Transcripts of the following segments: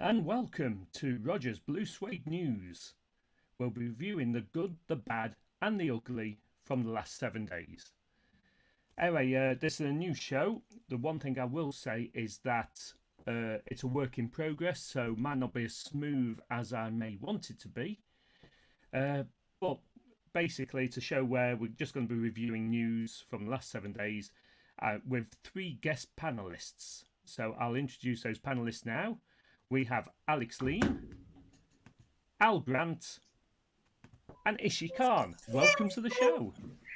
and welcome to Roger's Blue Suede News. We'll be reviewing the good, the bad, and the ugly from the last 7 days. Anyway, this is a new show. The one thing I will say is that it's a work in progress, so might not be as smooth as I may want it to be. But basically, it's a show where we're just going to be reviewing news from the last 7 days with 3 guest panelists. So I'll introduce those panelists now. We have Alex Lean, Al Grant, and Ishi Khan. Welcome to the show.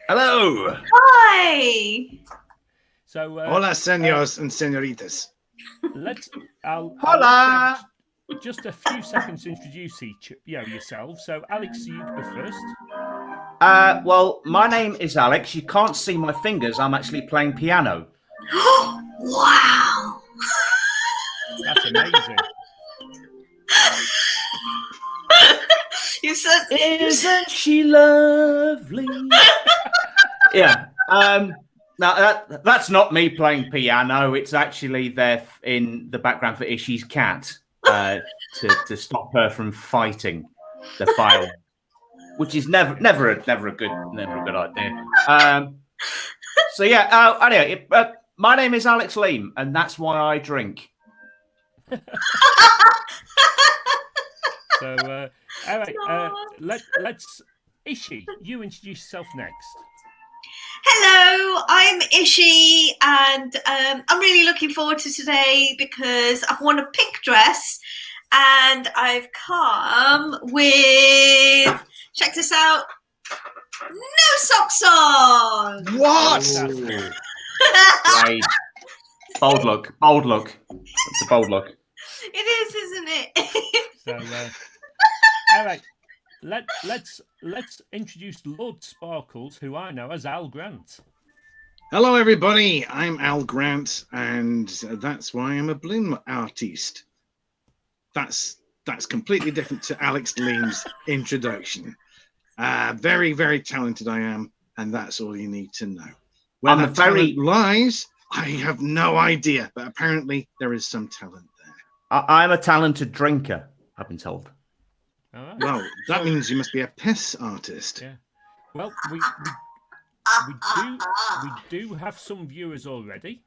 Hello. Hi. So, hola, senors and senoritas. I'll Hola. Just a few seconds to introduce yourselves. So, Alex, you go first. Well, my name is Alex. You can't see my fingers. I'm actually playing piano. Wow. That's amazing. You said, Isn't she lovely? Yeah. Now that's not me playing piano. It's actually there in the background for Ishi's cat to stop her from fighting the fire, which is never a good idea. So yeah. Anyway, my name is Alex Leam, and that's why I drink. So, all right, let's Ishi, you introduce yourself next. hello, I'm Ishi, and I'm really looking forward to today because I've worn a pink dress and I've come with, check this out, no socks on. What? Right. Bold look. It's a bold look. It is, isn't it? So, all right, let's introduce Lord Sparkles, who I know as Al Grant. Hello, everybody. I'm Al Grant, and that's why I'm a balloon artiste. That's completely different to Alex Leam's introduction. Very, very talented I am, and that's all you need to know. Where that talent lies, I have no idea, but apparently there is some talent there. I'm a talented drinker, I've been told. All right. Well, that means you must be a piss artist. Yeah. Well, we do have some viewers already.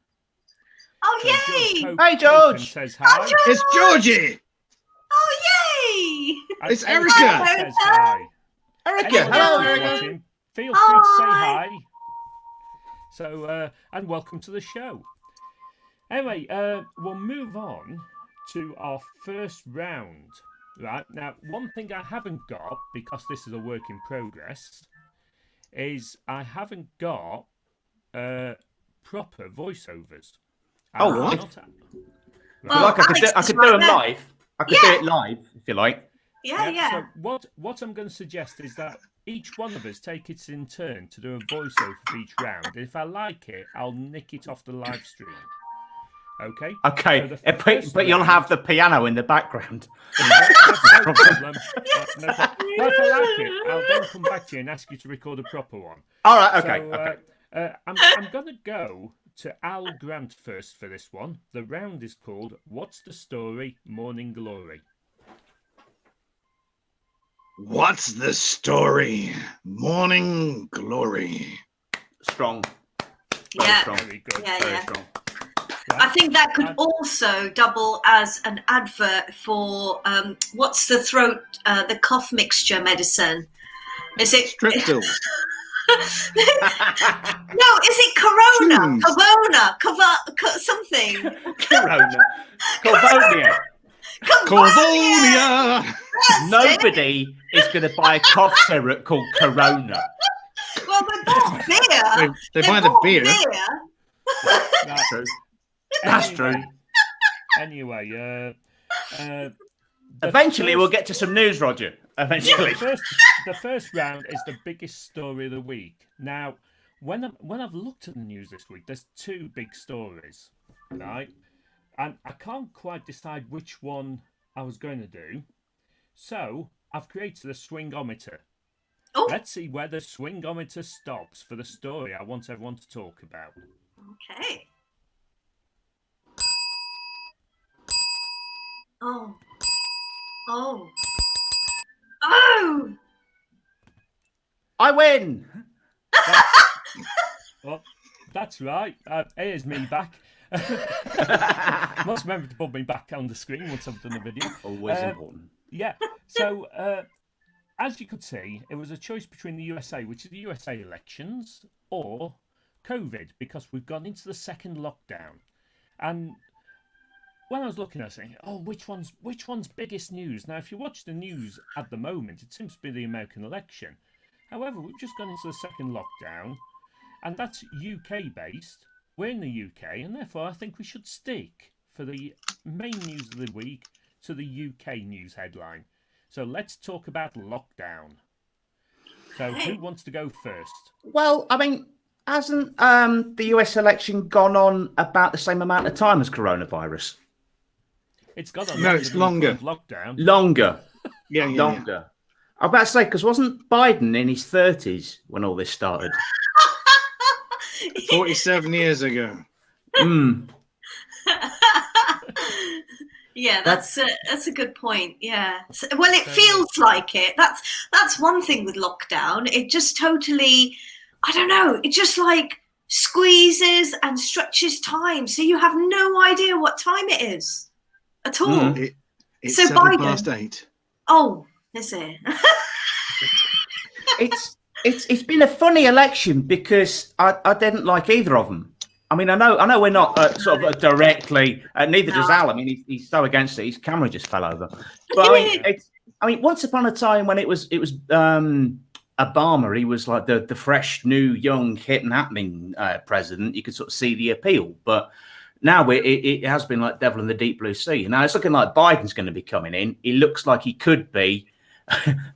Oh, So yay! George Hey, George! says hi. George! It's Georgie! Oh, yay! And It's Erica Erica! says hi. Erica, Anyone hello, who's Erica. watching, feel free to say Hi. hi. So, and welcome to the show. Anyway, we'll move on to our first round. Right, now, one thing I haven't got, because this is a work in progress, is I haven't got proper voiceovers. Oh, I'm what? not- Well, I could Alex do is right it there. live. I could do it live, if you like. Yeah. So what I'm going to suggest is that each one of us take it in turn to do a voiceover for each round. And if I like it, I'll nick it off the live stream. Okay? Okay, So the first but you'll round- have the piano in the background. No problem. No problem. Well, if I like it, I'll then come back to you and ask you to record a proper one. All right, okay, So, okay. I'm going to go to Al Grant first for this one. The round is called What's the Story, Morning Glory. What's the story? Morning glory. Strong. Very Yeah. strong. Very good. Yeah, Very yeah. strong. I think that could also double as an advert for what's the throat, the cough mixture medicine? Is it Strepsil. No, is it Corona? Tunes. Something. Corona. Corvonia. Corvonia. Nobody is going to buy a cough syrup called Corona. Well, they bought beer. They buy the bought beer. That's true. That's true. Anyway, Eventually, we'll get to some news, Roger. Eventually. the first round is the biggest story of the week. Now, when I've looked at the news this week, there's 2 big stories, right? And I can't quite decide which one I was going to do. So I've created a swingometer. Oh. Let's see where the swingometer stops for the story I want everyone to talk about. Okay. Oh. Oh. Oh! I win. Well, that's right. Here's me back. Must remember to put me back on the screen once I've done the video. Always important. Yeah. So, as you could see, it was a choice between the USA, which is the USA elections, or COVID, because we've gone into the second lockdown. And when I was looking at it, saying, "Oh, which one's biggest news?" Now, if you watch the news at the moment, it seems to be the American election. However, we've just gone into the second lockdown, and that's UK based. We're in the UK, and therefore I think we should stick for the main news of the week to the UK news headline. So let's talk about lockdown. So who wants to go first? Well, I mean, hasn't the US election gone on about the same amount of time as coronavirus? It's got on. No, it's longer. Lockdown. Longer. Yeah. Longer. I'm about to say, because wasn't Biden in his 30s when all this started? 47 years ago. Yeah, that's a good point. Yeah. Well, it feels like it. That's one thing with lockdown. It just totally, I don't know. It just like squeezes and stretches time, so you have no idea what time it is at all. It's So 8:07. Oh, is it? It's been a funny election because I didn't like either of them. I mean, I know we're not directly. Neither does Al. I mean, he's so against it. His camera just fell over. But I mean, once upon a time when it was Obama, he was like the fresh, new, young, hip and happening president. You could sort of see the appeal, but now it has been like devil in the deep blue sea. Now it's looking like Biden's going to be coming in. He looks like he could be.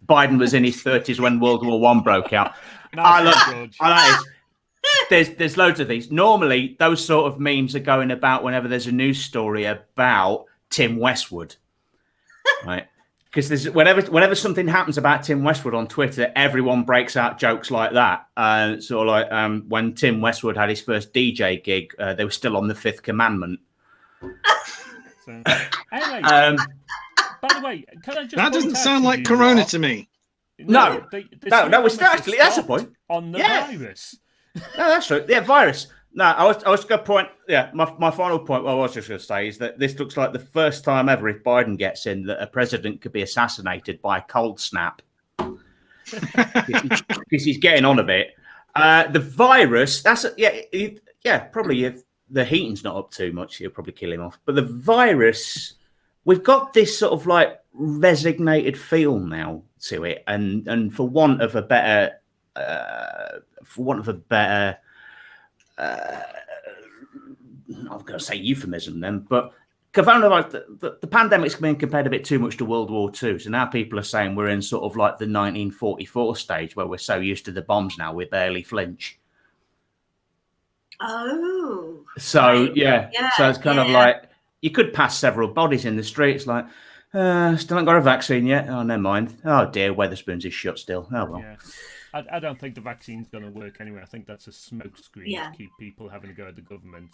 Biden was in his 30s when World War I broke out. I like it. There's loads of these. Normally, those sort of memes are going about whenever there's a news story about Tim Westwood, right? Because whenever something happens about Tim Westwood on Twitter, everyone breaks out jokes like that. Sort of like when Tim Westwood had his first DJ gig, they were still on the Fifth Commandment. So, anyway, by the way, can I just that doesn't sound like Corona to me. No, it's actually that's a point on the virus. No, that's true. Yeah, virus. No, I was going to point. Yeah, my final point. What I was just going to say is that this looks like the first time ever, if Biden gets in, that a president could be assassinated by a cold snap. Because he's getting on a bit. The virus. Probably if the heating's not up too much, he'll probably kill him off. But the virus, we've got this sort of like resignated feel now to it, and for want of a better. I'm going to say euphemism then, but the pandemic's been compared a bit too much to World War II. So now people are saying we're in sort of like the 1944 stage where we're so used to the bombs now we barely flinch. Oh. So so it's kind of like you could pass several bodies in the streets like, still haven't got a vaccine yet. Oh, never mind. Oh dear, Weatherspoons is shut still. Oh well. Yeah. I don't think the vaccine's going to work anyway. I think that's a smokescreen to keep people having to go at the government.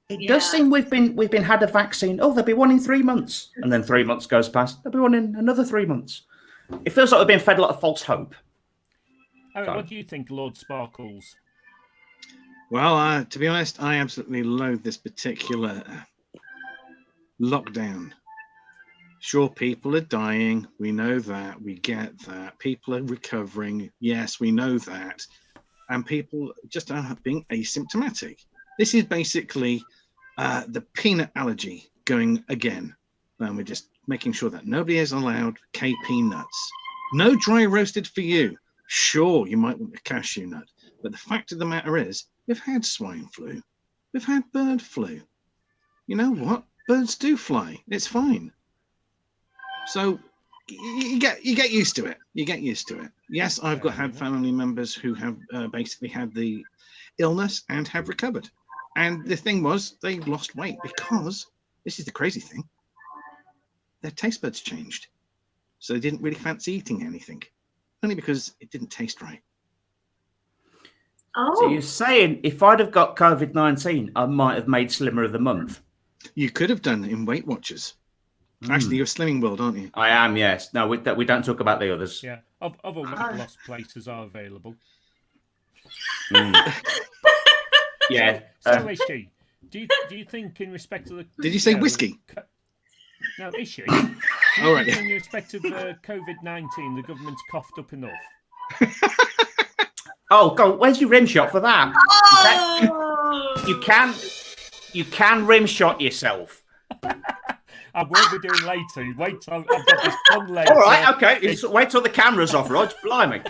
It does seem we've been had a vaccine. Oh, there'll be one in 3 months, and then 3 months goes past. There'll be one in another 3 months. It feels like we're being fed a lot of false hope. What do you think, Lord Sparkles? Well, to be honest, I absolutely loathe this particular lockdown. Sure, people are dying. We know that. We get that. People are recovering. Yes, we know that. And people just are being asymptomatic. This is basically the peanut allergy going again. And we're just making sure that nobody is allowed KP nuts. No dry roasted for you. Sure, you might want a cashew nut. But the fact of the matter is, we've had swine flu. We've had bird flu. You know what? Birds do fly. It's fine. So you get used to it. You get used to it. Yes, I've had family members who have basically had the illness and have recovered. And the thing was, they lost weight because, this is the crazy thing, their taste buds changed. So they didn't really fancy eating anything, only because it didn't taste right. Oh. So you're saying if I'd have got COVID-19, I might have made Slimmer of the Month? You could have done in Weight Watchers. Actually, you're Slimming World, aren't you? I am, yes. No, we don't talk about the others. Yeah, other weight loss places are available. Yeah. So is she? Do you think in respect to the? Did you say whiskey? No, is she? Do you All right. think in respect of COVID-19, the government's coughed up enough? Oh, God, where's your rim shot for that? Oh! You can rim shot yourself. I will be doing later. Wait till I've got this pun later. All right, okay. Wait till the camera's off, Rog. Blimey.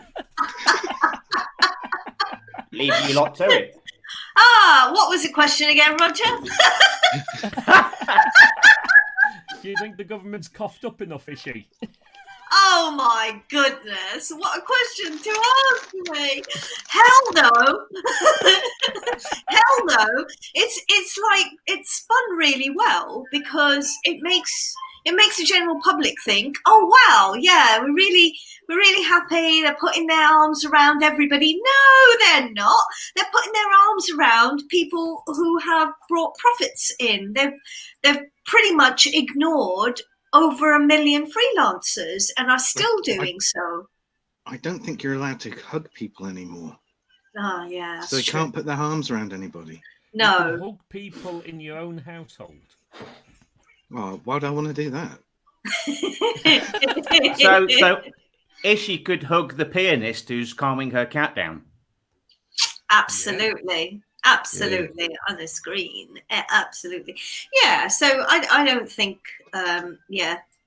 Leave you lot to it. What was the question again, Roger? Do you think the government's coughed up enough, is she? Oh my goodness, what a question to ask me. Hell no. Hell no. It's like it's spun really well because it makes the general public think, oh wow, yeah, we're really happy, they're putting their arms around everybody. No, they're not. They're putting their arms around people who have brought profits in. They've pretty much ignored over 1 million freelancers and are still doing so. I don't think you're allowed to hug people anymore. Oh, yeah. So they can't put their arms around anybody. You can No. hug people in your own household. Well, why do I want to do that? So Ishi could hug the pianist who's calming her cat down. Absolutely. Absolutely. On the screen. Absolutely. Yeah. So I don't think,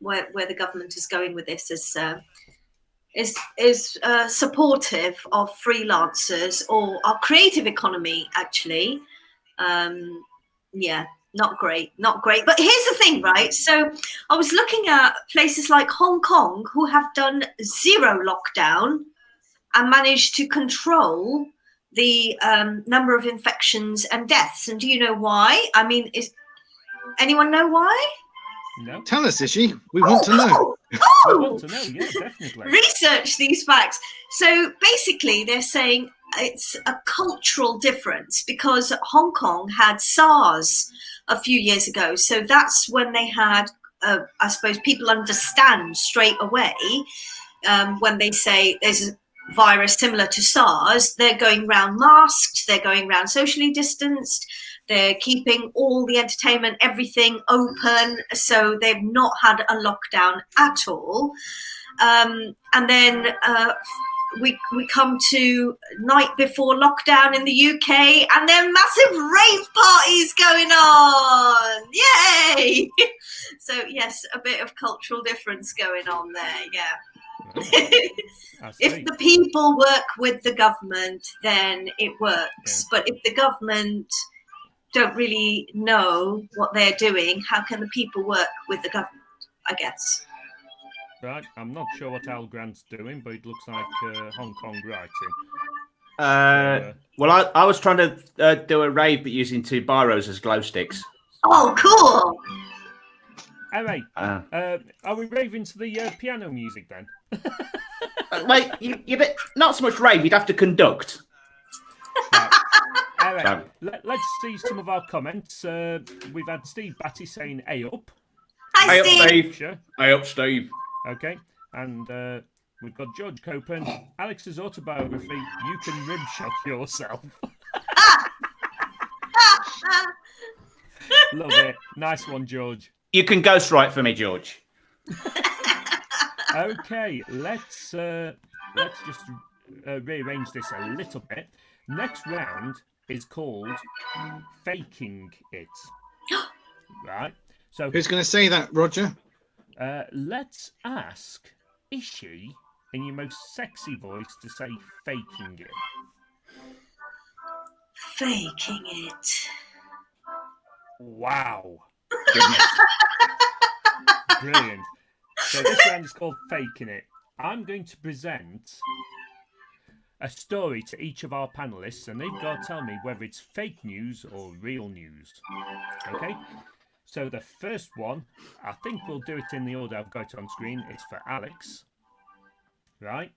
where the government is going with this is supportive of freelancers or our creative economy, actually. Not great. But here's the thing, right? So I was looking at places like Hong Kong who have done 0 lockdown and managed to control the number of infections and deaths. And do you know why? I mean, anyone know why? No. Tell us, Ishi. We want to know. We want to know, yeah, definitely. Research these facts. So basically, they're saying it's a cultural difference because Hong Kong had SARS a few years ago. So that's when they had, I suppose, people understand straight away when they say there's a virus similar to SARS, they're going round masked, they're going round socially distanced, they're keeping all the entertainment, everything open. So they've not had a lockdown at all. And then we come to night before lockdown in the UK and there are massive rave parties going on. Yay! So yes, a bit of cultural difference going on there, yeah. If the people work with the government, then it works. Yeah. But if the government don't really know what they're doing, how can the people work with the government, I guess? Right, I'm not sure what Al Grant's doing, but it looks like Hong Kong writing. Well, I was trying to do a rave, but using 2 biros as glow sticks. Oh, cool! All right. Are we raving to the piano music then? Wait, you not so much rave. You'd have to conduct. All right. Let's see some of our comments. We've had Steve Batty saying "A up." Hi, Steve. Sure. A up, Steve. Okay, and we've got George Copen. Alex's autobiography. You can rim shot yourself. Love it. Nice one, George. You can ghostwrite for me, George. Okay, let's just rearrange this a little bit. Next round is called Faking It. Right. So who's going to say that, Roger? Let's ask Ishi in your most sexy voice to say "faking it." Faking it. Wow. Goodness. Brilliant. So this round is called Faking It. I'm going to present a story to each of our panelists, and they've got to tell me whether it's fake news or real news. Okay? So the first one, I think we'll do it in the order I've got it on screen. It's for Alex. Right?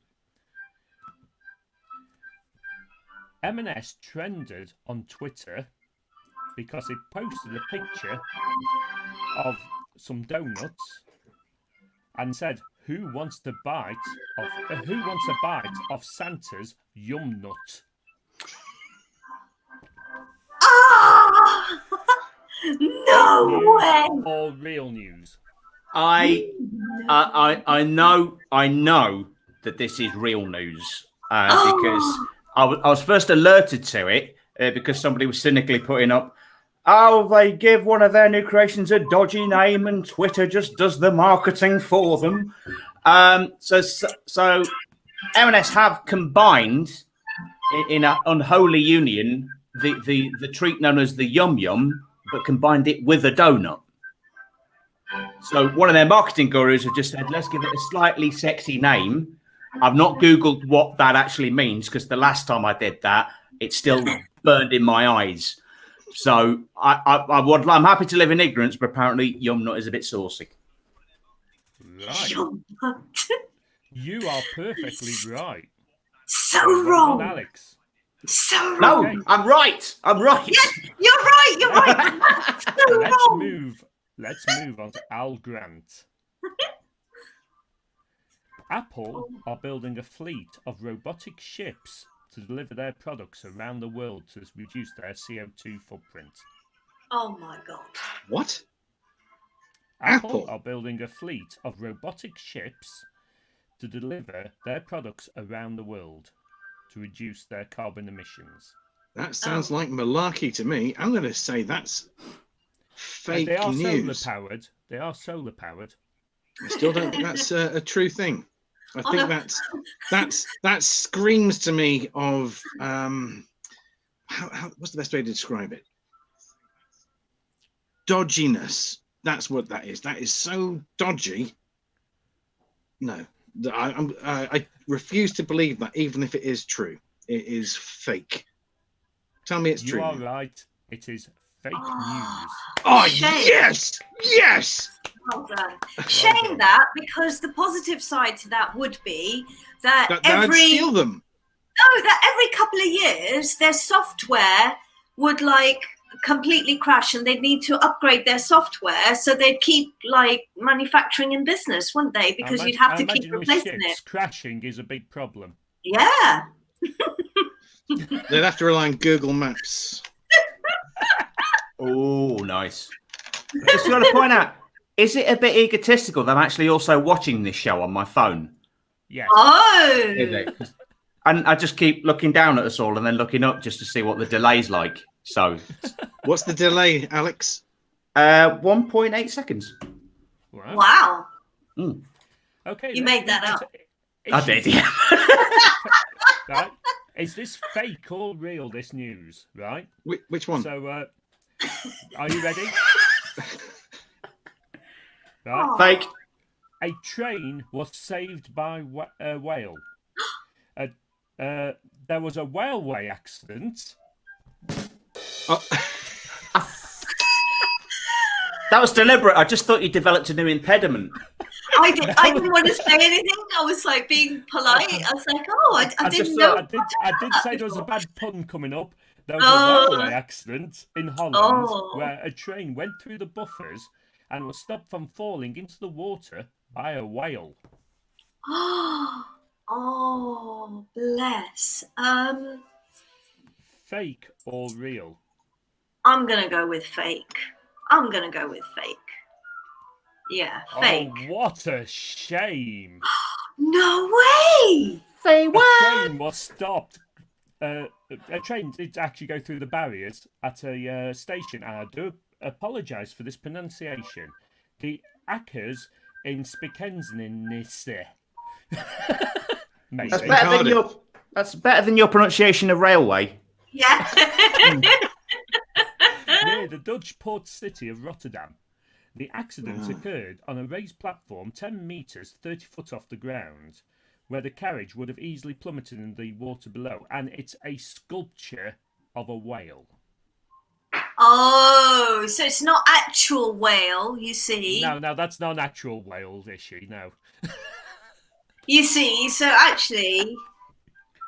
M&S trended on Twitter because it posted a picture of some donuts and said, "Who wants a bite of Santa's yum nut?" Ah! No News way! or real news? I know that this is real news because I was first alerted to it because somebody was cynically putting up, "Oh, they give one of their new creations a dodgy name and Twitter just does the marketing for them." So M&S have combined in an unholy union the treat known as the Yum Yum, but combined it with a donut. So one of their marketing gurus have just said, let's give it a slightly sexy name. I've not Googled what that actually means because the last time I did that, it still burned in my eyes. So I'm happy to live in ignorance, but apparently Yum Nut is a bit saucy. Right. Yum Nut. You are perfectly right. So Well wrong. done, Alex. So wrong. No, Okay. I'm right. Yes, you're right. You're right. So wrong. Let's move on to Al Grant. Apple are building a fleet of robotic ships to deliver their products around the world to reduce their CO2 footprint. Oh my God. What? Apple Apple? are building a fleet of robotic ships to deliver their products around the world to reduce their carbon emissions. That sounds like malarkey to me. I'm going to say that's fake They are news. solar powered. They are solar powered. I still don't think that's a true thing. I think that screams to me of what's the best way to describe it? Dodginess. That's what that is. That is so dodgy. No, I refuse to believe that, even if it is true. It is fake. Tell me it's true. You are right. It is fake news. Oh, Shame. yes. Well done. Shame that, because the positive side to that would be that I'd steal them. No, that every couple of years their software would like completely crash and they'd need to upgrade their software, so they'd keep like manufacturing in business, wouldn't they? Because you'd have to keep replacing it. Crashing is a big problem. Yeah. They'd have to rely on Google Maps. Oh, nice. Just got to point out, is it a bit egotistical that I'm actually also watching this show on my phone? Yes. Oh. And I just keep looking down at us all and then looking up just to see what the delay's like. So, what's the delay, Alex? 1.8 seconds. Wow. Mm. Okay. You made that up. I did, yeah. Right. Is this fake or real, this news, right? Which one? So, are you ready? Right. Oh. Fake. A train was saved by a whale. There was a railway accident. Oh. That was deliberate. I just thought you developed a new impediment. I didn't want to say anything. I was like being polite. I was like, oh, I didn't know. I did say there was a bad pun coming up. There was a railway accident in Holland where a train went through the buffers and was stopped from falling into the water by a whale. Oh, bless. Fake or real? I'm gonna go with fake. Yeah, fake. Oh, what a shame! No way! Say what? A train was stopped. A train did actually go through the barriers at a station, and I do apologise for this pronunciation. The Ackers in Spikensnisse. That's better than your pronunciation of railway. Yeah. Near the Dutch port city of Rotterdam. The accident occurred on a raised platform 10 metres, 30 foot off the ground, where the carriage would have easily plummeted in the water below, and it's a sculpture of a whale. Oh, so it's not actual whale, you see. No, that's not an actual whale, is she? No. You see, so actually,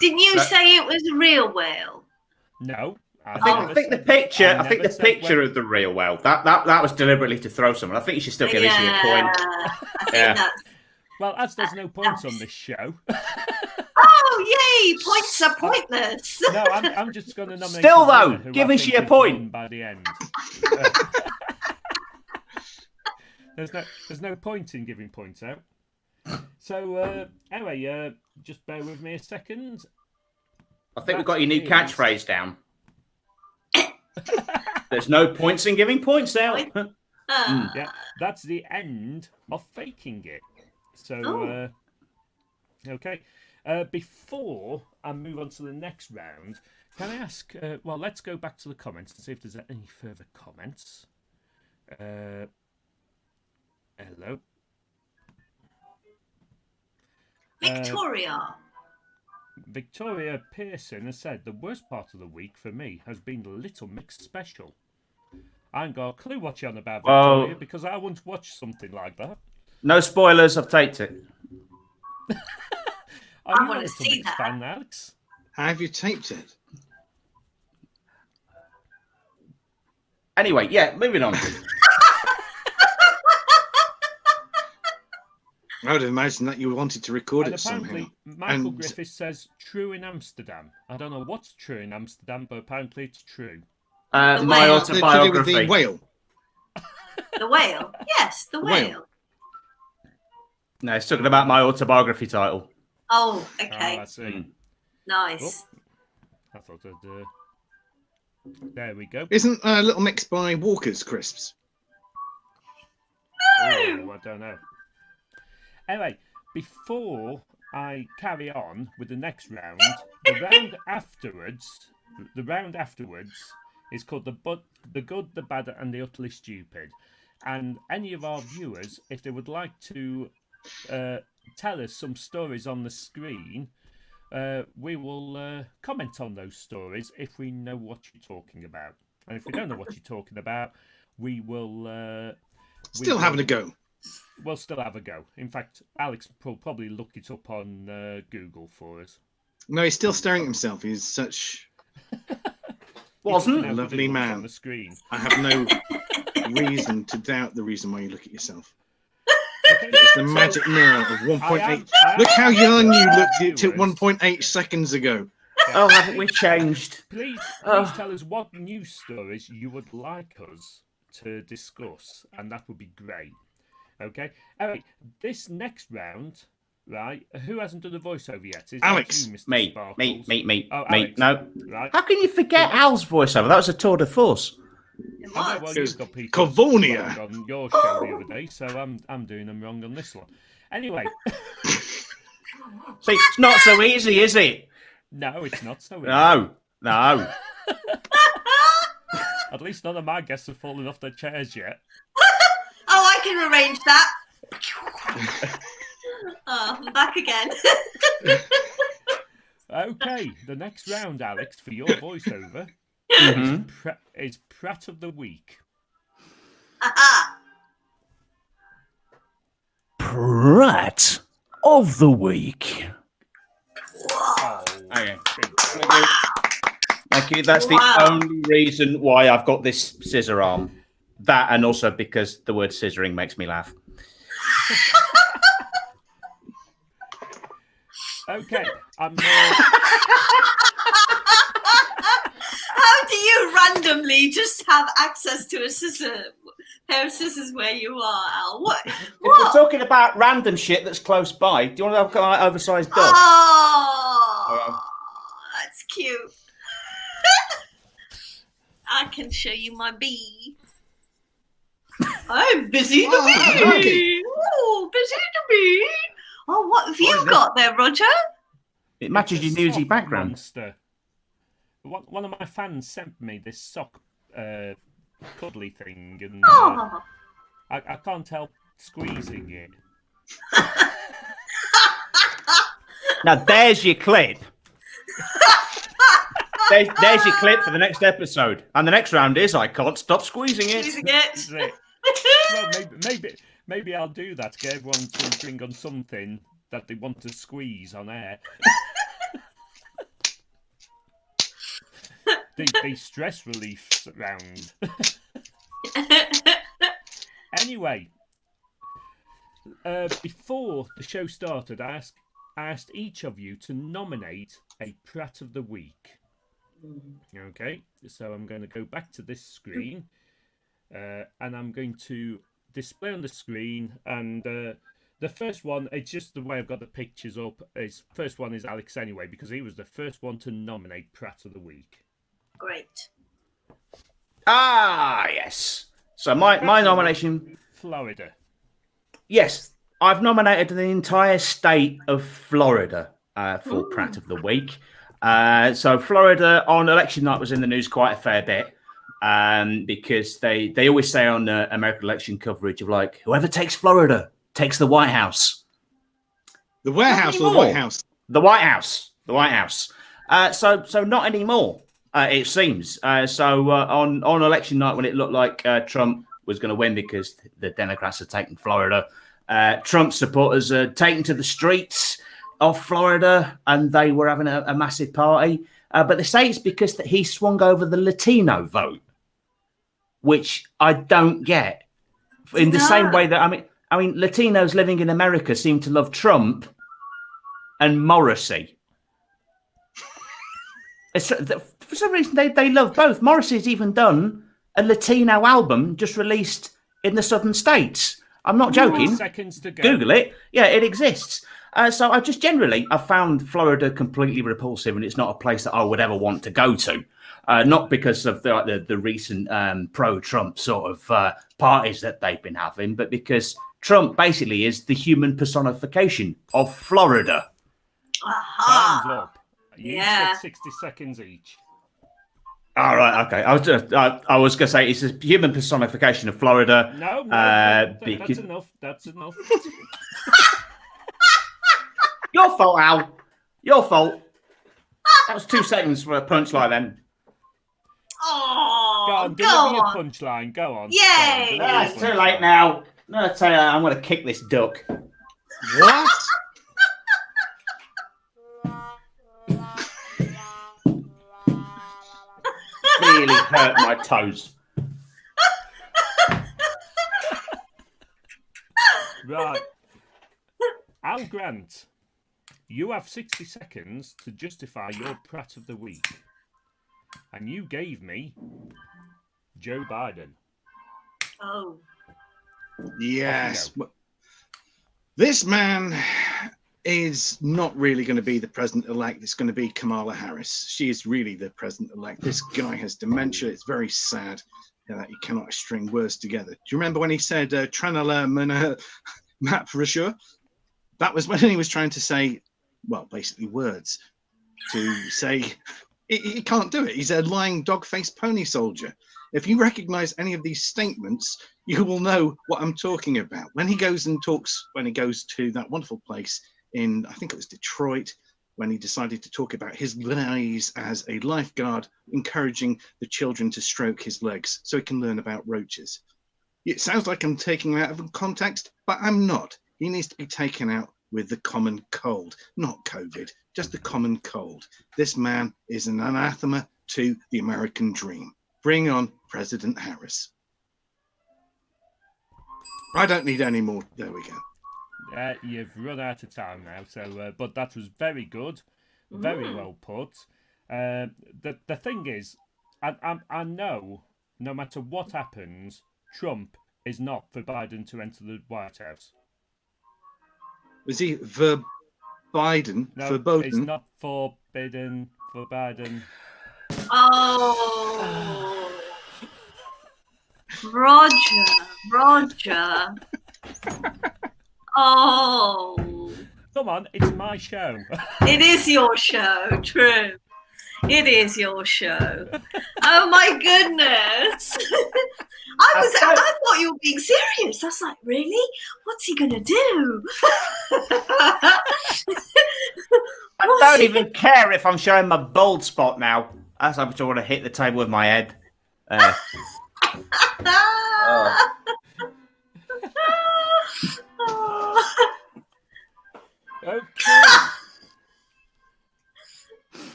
didn't you say it was a real whale? No, I think the picture of the real whale that was deliberately to throw someone. I think you should still give Izzy a point. I think that's... Well, as there's no points on this show. Oh, yay! Points are pointless. No, I'm just going to nominate. Still, though, give Izzy a point by the end. There's no point in giving points out. So anyway, just bear with me a second. I think we've got your new catchphrase down. There's no points in giving points out. Yeah, that's the end of faking it. So, okay. Before I move on to the next round, can I ask? Well, let's go back to the comments and see if there's any further comments. Hello. Victoria Pearson has said the worst part of the week for me has been the Little Mix special. I ain't got a clue what you're on about, Victoria, because I wouldn't watch something like that. No spoilers, I've taped it. I want to see that. Fan, Alex? Have you taped it? Anyway, yeah, moving on. I would imagine that you wanted to record it somehow. Michael Griffiths says true in Amsterdam. I don't know what's true in Amsterdam, but apparently it's true. My autobiography. The whale. The whale? Yes, the whale. No, it's talking about my autobiography title. Oh, okay. I see. Nice. Oh, I thought I'd... There we go. Isn't a Little Mix by Walker's Crisps? No! Oh, I don't know. Anyway, before I carry on with the next round, the round afterwards is called the Good, the Bad, and the Utterly Stupid. And any of our viewers, if they would like to tell us some stories on the screen, we will comment on those stories if we know what you're talking about. And if we don't know what you're talking about, we will... having a go. We'll still have a go. In fact, Alex will probably look it up on Google for us. No, he's still staring at himself. He's such a lovely man. On the screen. I have no reason to doubt the reason why you look at yourself. It's the magic mirror of 1.8. Look how young you looked to 1.8 seconds ago. Oh, haven't we changed? Please tell us what news stories you would like us to discuss, and that would be great. Okay. All right. This next round, right? Who hasn't done the voiceover yet? Is Alex. You, Mr. Me. Oh, Me. Alex. No. Right. How can you forget Al's voiceover? That was a tour de force. It I know, was. well, you've got people Cavonia on your show the other day, so I'm doing them wrong on this one. Anyway. See, it's not so easy, is it? No, it's not so easy. No. At least none of my guests have fallen off their chairs yet. Oh, I can arrange that. Oh, I'm back again. Okay, the next round, Alex, for your voiceover is Prat of the Week. Prat of the Week. Oh, Okay. Thank you. That's the only reason why I've got this scissor arm. That, and also because the word scissoring makes me laugh. Okay, I'm. How do you randomly just have access to a pair of scissors where you are, Al? What? If we're talking about random shit that's close by, do you want to have an oversized dog? Oh, that's cute. I can show you my bee. I'm busy the bee. Oh, busy the bee. Oh, what have you got there, Roger? It matches your newsy background. Monster. One of my fans sent me this sock cuddly thing, and I can't help squeezing it. Now, there's your clip. There's your clip for the next episode. And the next round is I can't stop squeezing it. That's it. Well, maybe I'll do that to get everyone to bring on something that they want to squeeze on air. the stress relief round. Anyway, before the show started, I asked each of you to nominate a Prat of the Week. Okay, so I'm going to go back to this screen, and I'm going to display on the screen, and the first one, it's just the way I've got the pictures up. First one is Alex anyway, because he was the first one to nominate Prat of the Week. Great. Ah, yes. So my nomination... Florida. Yes, I've nominated the entire state of Florida for Prat of the Week. So Florida on election night was in the news quite a fair bit because they always say on American election coverage of like, whoever takes Florida takes the White House. The warehouse or the White House? The White House. The White House. So not anymore, it seems. So on election night when it looked like Trump was going to win because the Democrats had taken Florida, Trump supporters are taken to the streets of Florida and they were having a massive party. But they say it's because that he swung over the Latino vote, which I don't get. In the same way that, I mean, Latinos living in America seem to love Trump and Morrissey. For some reason, they love both. Morrissey's even done a Latino album just released in the southern states. I'm not joking. Seconds to go. Google it. Yeah, it exists. So I found Florida completely repulsive, and it's not a place that I would ever want to go to. Not because of the recent pro-Trump sort of parties that they've been having, but because Trump basically is the human personification of Florida. Aha. Time's up. You Yeah. get 60 seconds each. All right, okay. I was going to say it's a human personification of Florida. No, because... that's enough. That's enough. Your fault, Al. Your fault. That was 2 seconds for a punchline then. Oh, Go on, deliver your punchline. Go on. Yay. Go on, It's too late now. No, I tell you, I'm going to kick this duck. What? Really hurt my toes. Right. Al Grant, you have 60 seconds to justify your Prat of the Week. And you gave me Joe Biden. Oh. Yes. This man is not really going to be the president-elect. It's going to be Kamala Harris. She is really the president-elect. This guy has dementia. It's very sad that he cannot string words together. Do you remember when he said, Tranala Mana Map for sure? That was when he was trying to say, well, basically words. To say, he can't do it. He's a lying dog-faced pony soldier. If you recognize any of these statements, you will know what I'm talking about. When he goes to that wonderful place in, I think it was Detroit, when he decided to talk about his days as a lifeguard, encouraging the children to stroke his legs so he can learn about roaches. It sounds like I'm taking him out of context, but I'm not. He needs to be taken out with the common cold, not COVID, just the common cold. This man is an anathema to the American dream. Bring on President Harris. I don't need any more. There we go. You've run out of time now, so but that was very good, very well put. The thing is, I know no matter what happens, Trump is not for Biden to enter the White House. Was he Biden? No, for Biden? It's not forbidden for Biden. Oh. Roger. Oh. Come on, it's my show. It is your show, true. It is your show. Oh my goodness. I thought you were being serious. I was like, really? What's he gonna do? I don't even care if I'm showing my bald spot now. I just want to hit the table with my head. Okay.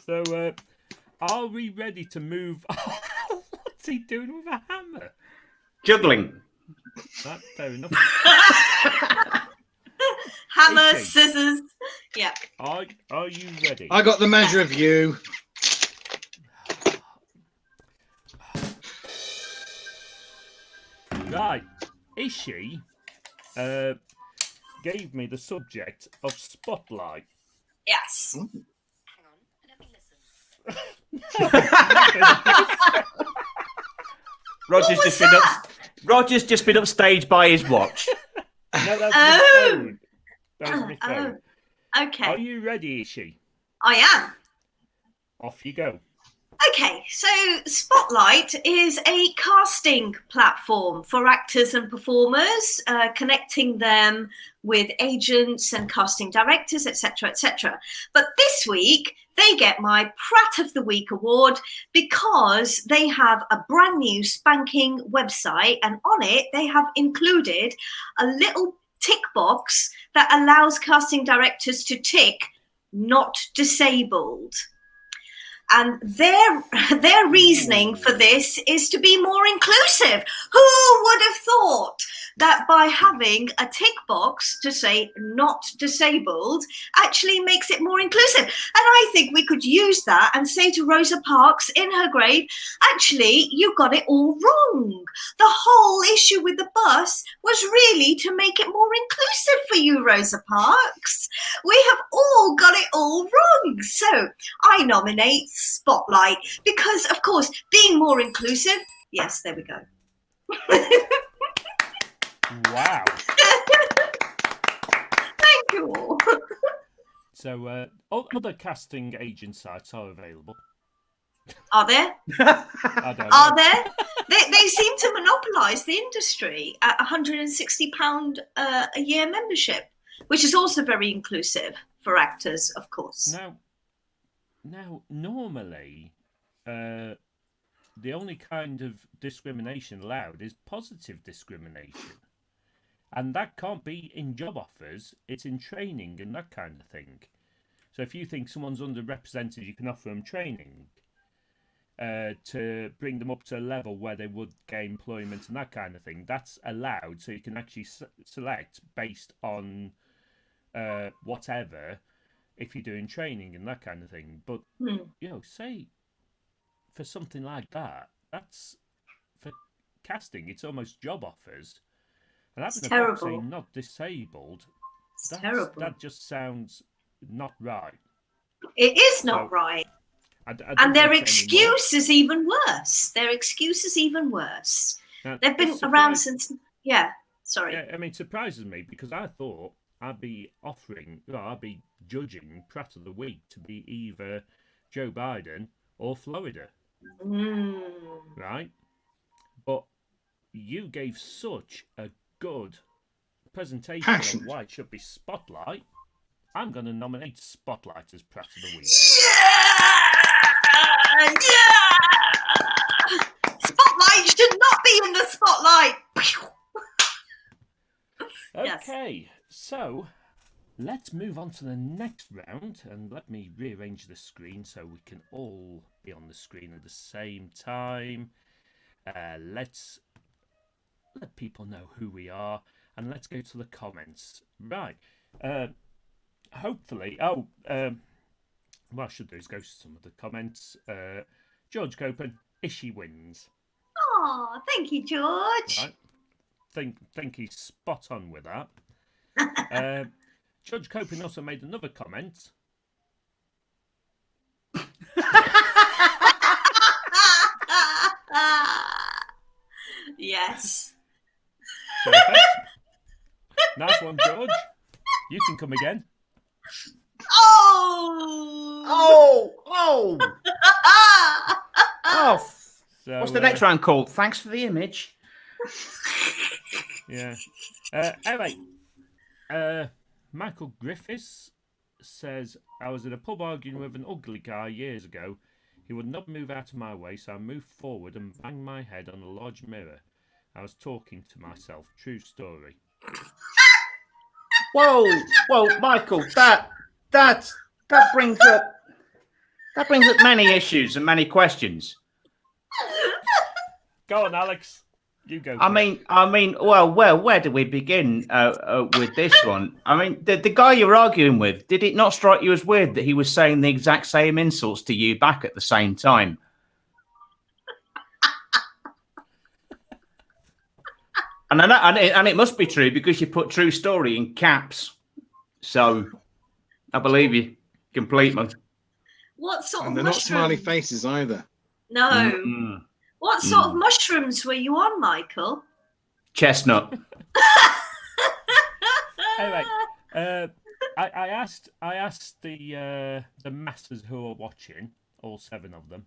So are we ready to move on? What's he doing with a hammer? Juggling. Fair enough. Hammer, Okay. scissors. Yeah. Are you ready? I got the measure of you. Right. Ishi gave me the subject of Spotlight. Yes. Hang on, let me listen. Roger's just been upstaged by his watch. No, that's my phone. That was my phone. Okay. Are you ready, Ishi? I am. Off you go. Okay, so Spotlight is a casting platform for actors and performers, connecting them with agents and casting directors, etc., etc. But this week, they get my Prat of the Week award because they have a brand new spanking website, and on it, they have included a little tick box that allows casting directors to tick "not disabled." And their reasoning for this is to be more inclusive. Who would have thought that by having a tick box to say "not disabled" actually makes it more inclusive? And I think we could use that and say to Rosa Parks in her grave, actually, you got it all wrong. The whole issue with the bus was really to make it more inclusive for you, Rosa Parks. We have all got it all wrong. So I nominate Spotlight because, of course, being more inclusive. Yes, there we go. Wow. Thank you. So, other casting agent sites are available. Are there? I don't know. Are there? They seem to monopolise the industry at £160 a year membership, which is also very inclusive for actors, of course. Now, normally, the only kind of discrimination allowed is positive discrimination. And that can't be in job offers, it's in training and that kind of thing. So if you think someone's underrepresented, you can offer them training to bring them up to a level where they would get employment and that kind of thing. That's allowed, so you can actually select based on whatever, if you're doing training and that kind of thing. But, say for something like that, that's for casting, it's almost job offers. And having a box saying "not disabled," Terrible. That just sounds not right. It is not right. And their excuse is even worse. Now, They've been around since... Yeah, sorry. Yeah, I mean, it surprises me because I thought I'd be judging Prat of the Week to be either Joe Biden or Florida. Right? But you gave such a good presentation on why it should be Spotlight. I'm going to nominate Spotlight as Prat of the Week. Yeah! Spotlight should not be in the spotlight. Okay, so let's move on to the next round, and let me rearrange the screen so we can all be on the screen at the same time. Let's let people know who we are, and let's go to the comments. Right. Hopefully, what I should do is go to some of the comments. George Copen, Ishi wins. Oh, thank you, George. Right. Think he's spot on with that. George Copen also made another comment. Yes. Perfect. Nice one, George. You can come again. Oh! So, what's the next round called? Thanks for the image. Yeah. Anyway, Michael Griffiths says, I was in a pub arguing with an ugly guy years ago. He would not move out of my way, so I moved forward and banged my head on a large mirror. I was talking to myself. True story. Whoa, Michael, that brings up That brings up many issues and many questions. Go on, Alex. You go. I mean, well, where do we begin with this one? I mean, the guy you're arguing with, did it not strike you as weird that he was saying the exact same insults to you back at the same time? And it must be true because you put true story in caps. So I believe you completely. What sort And of they're not smiley mushrooms? faces either. No. Mm. What sort of mushrooms were you on, Michael? Chestnut. Anyway, I asked the masses who are watching, all 7 of them,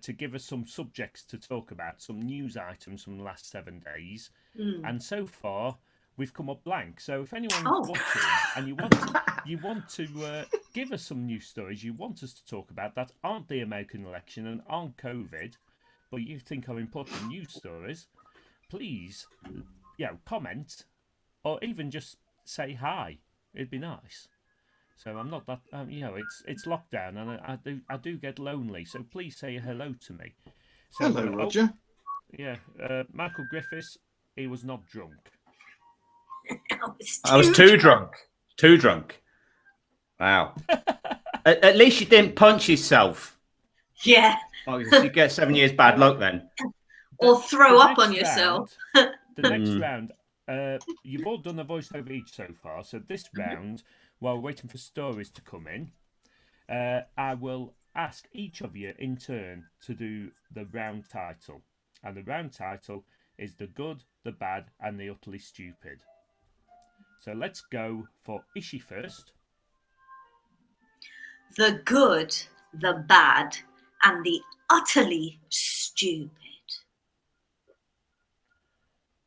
to give us some subjects to talk about, some news items from the last 7 days, and so far we've come up blank. So if anyone's watching and you want to give us some news stories you want us to talk about that aren't the American election and aren't COVID, but you think are important news stories, please, comment or even just say hi. It'd be nice. So I'm not that, it's lockdown and I do get lonely. So please say hello to me. So, Hello, Roger. Michael Griffiths, he was not drunk. I was too drunk. Too drunk. Wow. At least you didn't punch yourself. Yeah. Oh, you get 7 years bad luck then. Or throw up on yourself. The next round, you've all done a voiceover each so far. So this round, while we're waiting for stories to come in, I will ask each of you in turn to do the round title. And the round title is The Good, the Bad, and the Utterly Stupid. So let's go for Ishi first. The good, the bad, and the utterly stupid.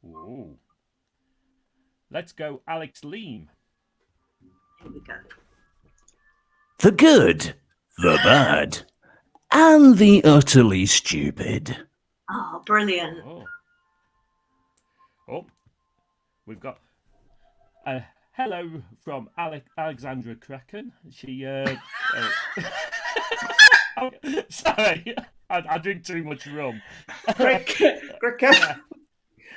Ooh. Let's go Alex Leam. Here we go. The good, the bad, and the utterly stupid. Oh, brilliant. Oh, we've got hello from Alexandra Kraken. She, sorry, I drink too much rum.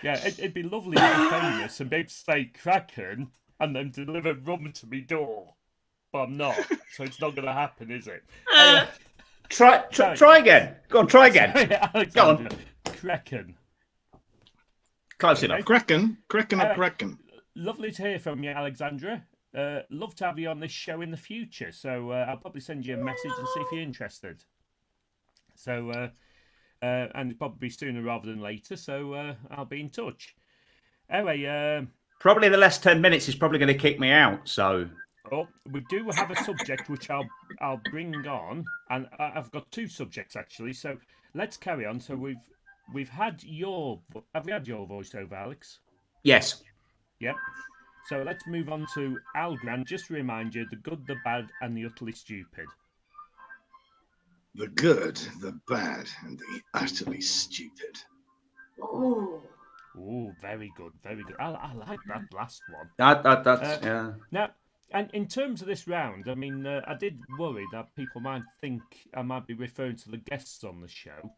Yeah, it'd be lovely to be famous and be able to say Kraken and then deliver rum to me door. But I'm not, so it's not going to happen, is it? Try again. Go on, try again. Sorry, Alexandra. Go on. Kraken. Close enough. Kraken or Kraken? Lovely to hear from you, Alexandra. Love to have you on this show in the future. So I'll probably send you a message and see if you're interested. So, and probably sooner rather than later. So I'll be in touch. Anyway, probably the last 10 minutes is probably going to kick me out. So. Oh, we do have a subject which I'll bring on, and I've got 2 subjects actually. So let's carry on. So we've had have we had your voiceover, Alex? Yes. Yep. So let's move on to Al Grant. Just to remind you, the good, the bad, and the utterly stupid. The good, the bad, and the utterly stupid. Oh. Oh, very good, very good. I like that last one. That's yeah. Now, and in terms of this round, I mean, I did worry that people might think I might be referring to the guests on the show.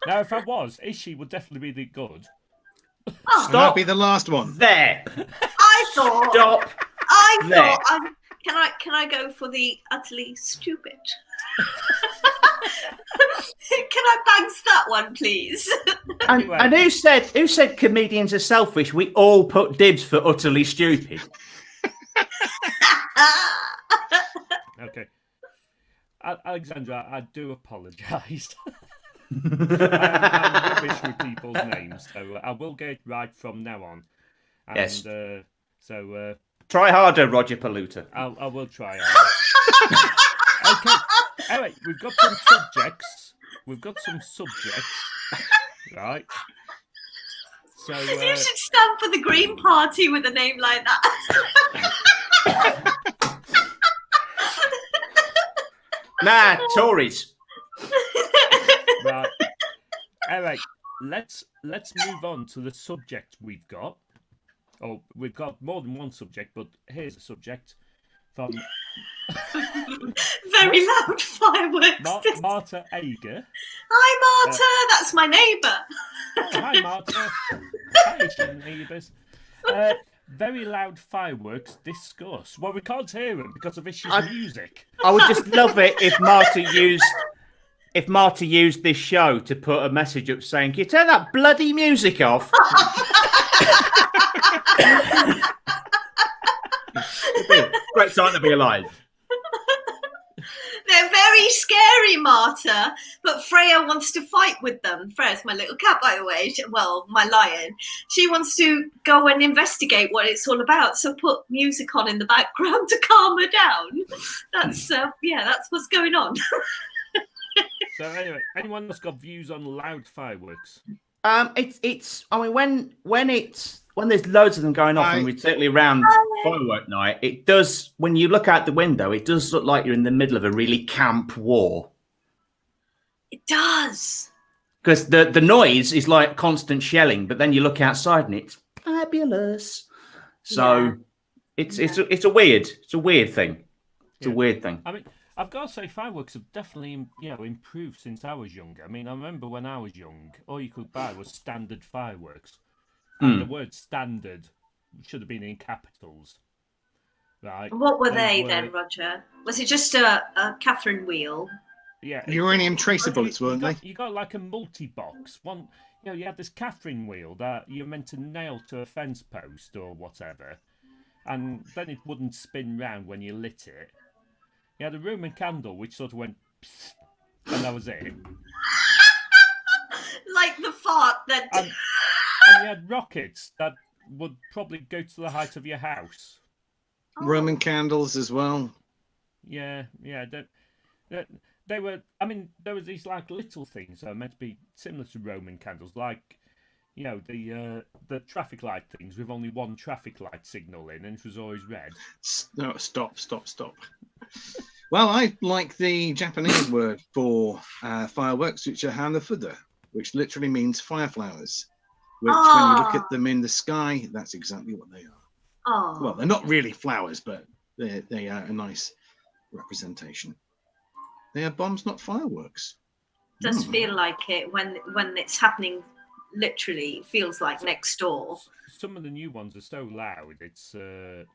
Now, if I was, Ishi would definitely be the good. Oh, And that'd be the last one. There. I thought. Stop. I thought. Can I go for the utterly stupid? Can I bounce that one, please? And who said comedians are selfish? We all put dibs for utterly stupid. Okay. Alexandra, I do apologise. I'm rubbish with people's names, so I will get it right from now on. And, Yes. So Try harder, Roger Palooter. I will try harder. Okay. Anyway, we've got some subjects. Right. So You should stand for the Green Party with a name like that. Nah, Tories. right. Anyway, let's move on to the subject we've got. Oh, we've got more than one subject, but here's a subject from Very loud fireworks. Marta Ager. Hi, Marta. That's my neighbour. Oh, hi, Marta. Hi, neighbours. Very loud fireworks discuss. Well, we can't hear them because of Ish's music. I would just love it if Marta used this show to put a message up saying, "Can you turn that bloody music off?" Great time to be alive. They're very scary, Marta, but Freya wants to fight with them. Freya's my little cat, by the way. Well, my lion. She wants to go and investigate what it's all about. So put music on in the background to calm her down. That's that's what's going on. So anyway, anyone that's got views on loud fireworks? It's. I mean, when there's loads of them going off, and we're certainly around firework night, it does. When you look out the window, it does look like you're in the middle of a really camp war. It does. Because the noise is like constant shelling, but then you look outside and it's fabulous. So it's a weird thing. It's a weird thing. I mean, I've got to say, fireworks have definitely, improved since I was younger. I mean, I remember when I was young, all you could buy was standard fireworks. And the word standard should have been in capitals. Right? What were they then, Roger? Was it just a Catherine wheel? Yeah. Uranium tracer bullets, weren't they? You got like a multi-box. One, you had this Catherine wheel that you're meant to nail to a fence post or whatever. And then it wouldn't spin round when you lit it. You had a Roman candle which sort of went psst, and that was it. Like the fart that... And you had rockets that would probably go to the height of your house. Roman candles as well. Yeah. They were, I mean, there were these like little things that were meant to be similar to Roman candles, like, the traffic light things with only one traffic light signal in, and it was always red. No, stop. Well, I like the Japanese word for fireworks, which are hanafuda, which literally means fire flowers. Which, when you look at them in the sky, that's exactly what they are. Oh. Well, they're not really flowers, but they are a nice representation. They are bombs, not fireworks. Does feel like it when it's happening. Literally, it feels like next door. Some of the new ones are so loud. It's in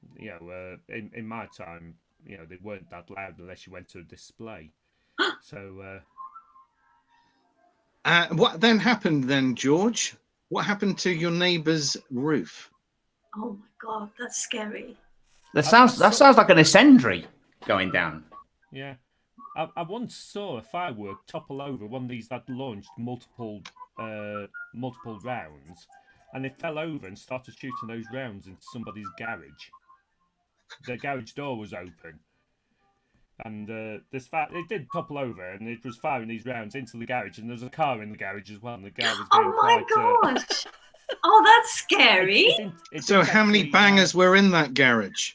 my time, they weren't that loud unless you went to a display. So. What then happened then, George? What happened to your neighbour's roof? Oh my God, that's scary. That sounds like an incendiary going down. Yeah, I once saw a firework topple over one of these that launched multiple rounds, and it fell over and started shooting those rounds into somebody's garage. The garage door was open, and it did topple over, and it was firing these rounds into the garage, and there was a car in the garage as well, and the guy was going gosh! Oh, that's scary. So how many bangers were in that garage?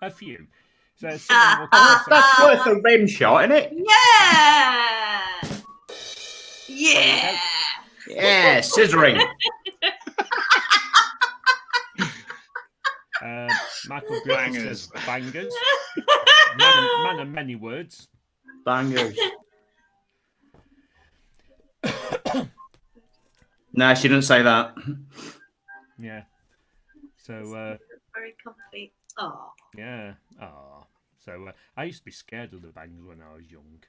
A few. So that's worth a rim shot, isn't it? Yeah. Yeah, scissoring. Michael Griffin says bangers. Man of many words. Bangers. No, she didn't say that. Yeah. So. Very comfy. Oh. Yeah. Oh. So I used to be scared of the bangers when I was young.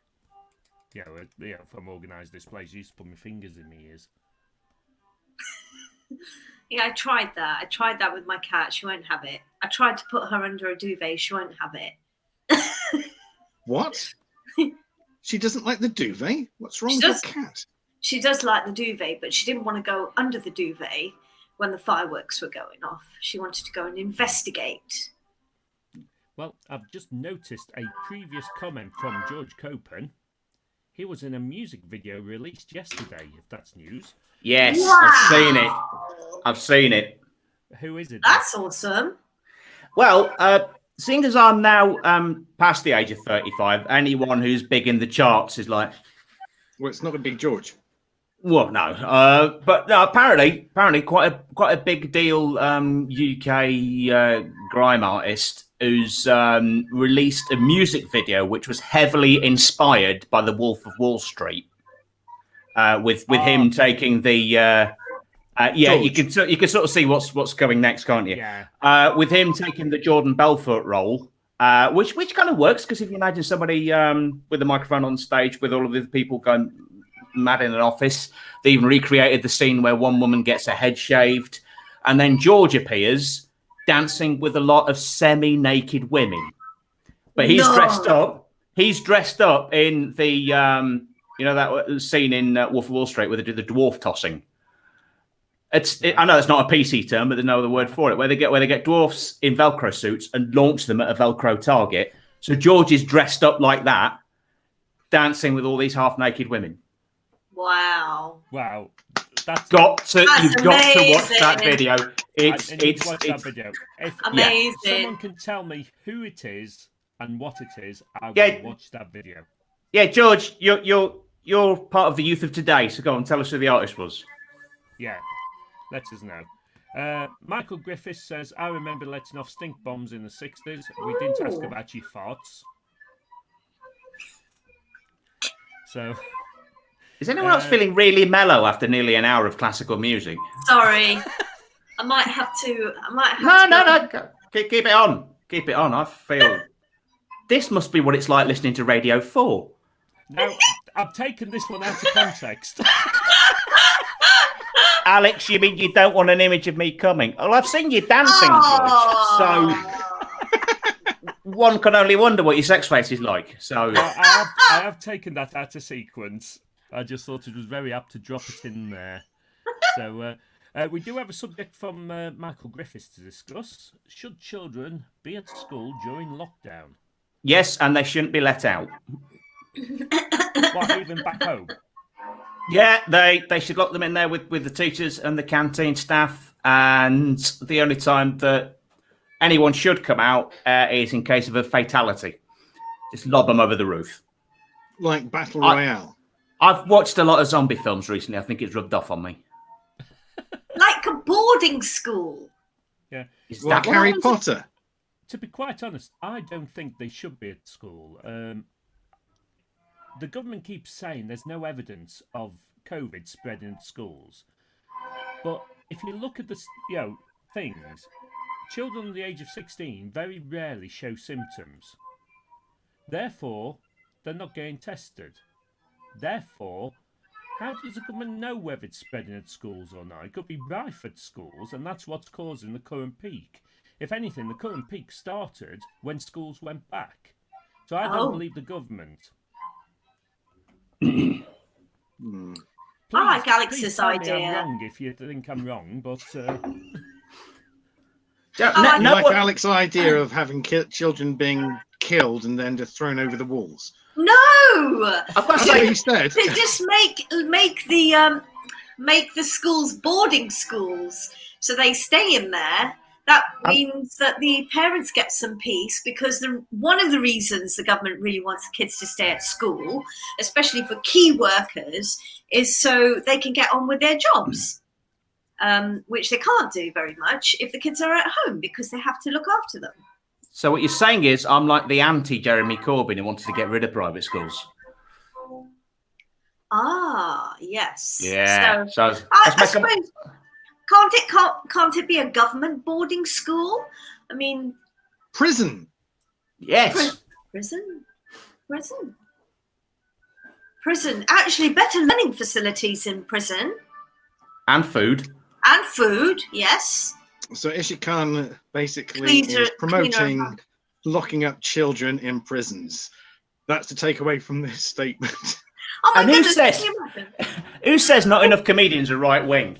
From organised displays, I used to put my fingers in my ears. Yeah, I tried that. I tried that with my cat. She won't have it. I tried to put her under a duvet. She won't have it. What? She doesn't like the duvet? What's wrong with your cat? She does like the duvet, but she didn't want to go under the duvet when the fireworks were going off. She wanted to go and investigate. Well, I've just noticed a previous comment from George Copen. He was in a music video released yesterday, if that's news. Yes, wow. I've seen it. Who is it? That's awesome. Well, seeing as I'm now past the age of 35, anyone who's big in the charts is like... Well, it's not a Big George. Well, no, but no, apparently, quite a big deal. UK grime artist who's released a music video which was heavily inspired by The Wolf of Wall Street. With him taking the you can sort of see what's coming next, can't you? Yeah. With him taking the Jordan Belfort role, which kind of works because if you imagine somebody with a microphone on stage with all of the people going mad in an office, they even recreated the scene where one woman gets her head shaved, and then George appears dancing with a lot of semi-naked women, but he's dressed up. He's dressed up in the that scene in Wolf of Wall Street where they do the dwarf tossing. I know it's not a PC term, but there's no other word for it. Where they get dwarfs in Velcro suits and launch them at a Velcro target. So George is dressed up like that, dancing with all these half-naked women. Wow! You've got to watch that video. It's that video. If amazing. Someone can tell me who it is and what it is, I will watch that video. Yeah, George, you're part of the youth of today, so go on, tell us who the artist was. Yeah, let us know. Michael Griffiths says, I remember letting off stink bombs in the 60s. We didn't ask about your farts. So, is anyone else feeling really mellow after nearly an hour of classical music? Sorry, I might have to. No. Keep it on. Keep it on. I feel this must be what it's like listening to Radio 4. No, I've taken this one out of context. Alex, you mean you don't want an image of me coming? Well, I've seen you dancing, George. So one can only wonder what your sex face is like. So I have taken that out of sequence. I just thought it was very apt to drop it in there. So we do have a subject from Michael Griffiths to discuss. Should children be at school during lockdown? Yes, and they shouldn't be let out. What, even back home? Yeah, they should lock them in there with the teachers and the canteen staff. And the only time that anyone should come out is in case of a fatality. Just lob them over the roof. Like Battle Royale. I've watched a lot of zombie films recently. I think it's rubbed off on me. Like a boarding school. Yeah. Like Harry Potter. To be quite honest, I don't think they should be at school. The government keeps saying there's no evidence of COVID spreading at schools. But if you look at the things, children under the age of 16 very rarely show symptoms. Therefore, they're not getting tested. Therefore, how does the government know whether it's spreading at schools or not? It could be rife at schools, and that's what's causing the current peak. If anything, the current peak started when schools went back. So I don't believe the government. I like Alex's tell idea. Me I'm wrong if you think I'm wrong, but like Alex's idea of having children being killed and then just thrown over the walls. No, That's what he said. to just make the schools boarding schools, so they stay in there. That means that the parents get some peace, because one of the reasons the government really wants the kids to stay at school, especially for key workers, is so they can get on with their jobs, which they can't do very much if the kids are at home because they have to look after them. So what you're saying is I'm like the anti-Jeremy Corbyn who wanted to get rid of private schools. Ah, yes. Yeah. So I suppose... Can't it be a government boarding school? I mean, prison. Yes. Prison. Actually, better learning facilities in prison. And food. Yes. So Ishik Khan basically is promoting locking up children in prisons. That's to take away from this statement. Oh my and goodness! Who says not enough comedians are right wing?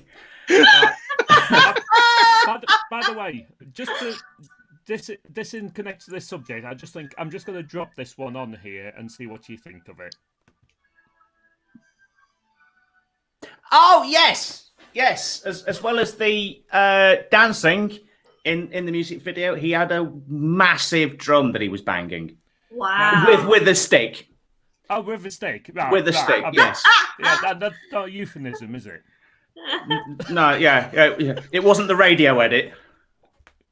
By the way, just to this in connect to this subject, I just think I'm just going to drop this one on here and see what you think of it. Oh yes. As well as the dancing in the music video, he had a massive drum that he was banging. Wow! With a stick. Oh, with a stick. Right, With a right. stick, I mean, yes. Yeah, that's not a euphemism, is it? No, yeah. It wasn't the radio edit.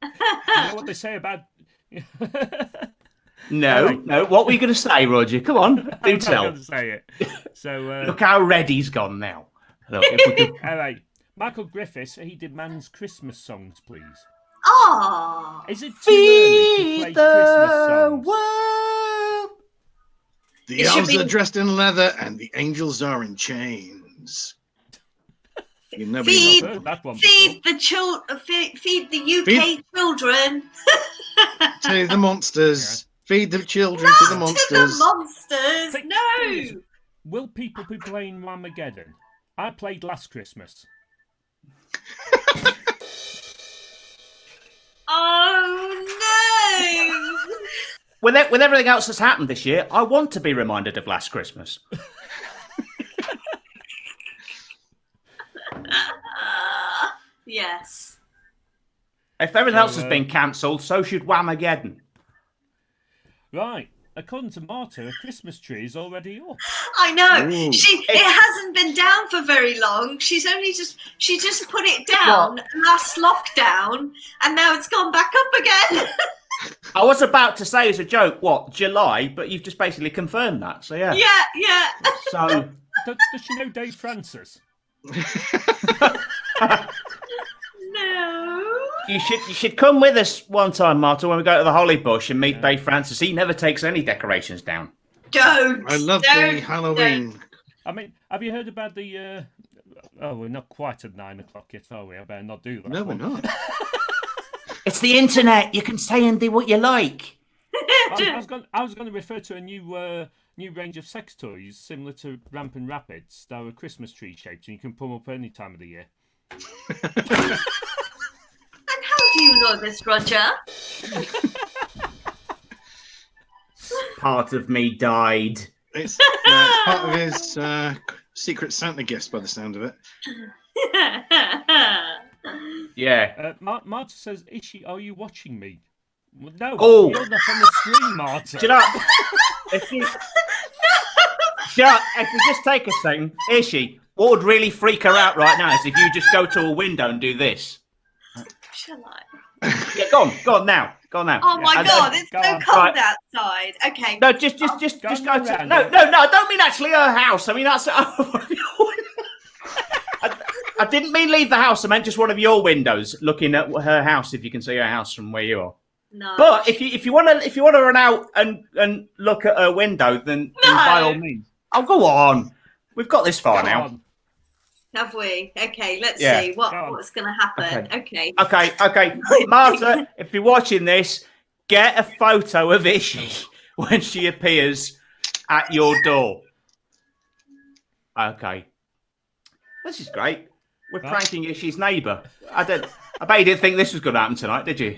You know what they say about. No, Anyway. no. What were you going to say, Roger? Come on, do I'm not tell. going to say it. So, Look how red he's gone now. Look, if we could... anyway, Michael Griffiths, he demands Christmas songs, please. Oh, Is it too early to play Christmas songs? world. The It should elves be- are dressed in leather and the angels are in chains. You never Feed- I've heard that one feed before. the feed the UK Feed- children. to the monsters. Feed the children to the Not to monsters. the monsters. Thing No. is, will people be playing Whamageddon? I played last Christmas. Oh no. With everything else that's happened this year, I want to be reminded of last Christmas. Yes. If everything else has So, been cancelled, so should Whamageddon. Right. According to Marta, a Christmas tree is already up. I know. Ooh. It hasn't been down for very long. She just put it down last lockdown, and now it's gone back up again. I was about to say as a joke, what, July, but you've just basically confirmed that. So yeah. yeah. So Does she know Dave Francis? No. you should come with us one time, Marta, when we go to the Holly Bush and meet Dave Francis. He never takes any decorations down. Don't. I love the Don't. Halloween. I mean, have you heard about the... Oh, we're not quite at 9 o'clock yet, are we? I better not do that. No, we're not. It's the internet. You can say and do what you like. I was going to refer to a new range of sex toys similar to Rampant Rapids that are Christmas tree shaped, and you can put them up any time of the year. And how do you know this, Roger? Part of me died. It's part of his secret Santa gift by the sound of it. Yeah. Marta says, Ishi, are you watching me? Well, no, Oh. you're not on the screen, Marta. Do you know, if you, if we just take a second, Ishi, what would really freak her out right now is if you just go to a window and do this. Shall I? Yeah, go on now. Go on now. Oh my And God, then- it's go so on. cold Right. outside. Okay. No, just go go to. around No, it. I don't mean actually her house. I mean that's. I didn't mean leave the house. I meant just one of your windows, looking at her house. If you can see her house from where you are. No. But if you want to run out and look at her window, then by all means. Oh, go on. We've got this far Go now. on. Have we? Okay, let's Yeah. see Go on. what's going to happen. Okay. Okay. Marta, if you're watching this, get a photo of Ishi when she appears at your door. Okay. This is great. We're Right. pranking Ishi's neighbour. I bet you didn't think this was going to happen tonight, did you?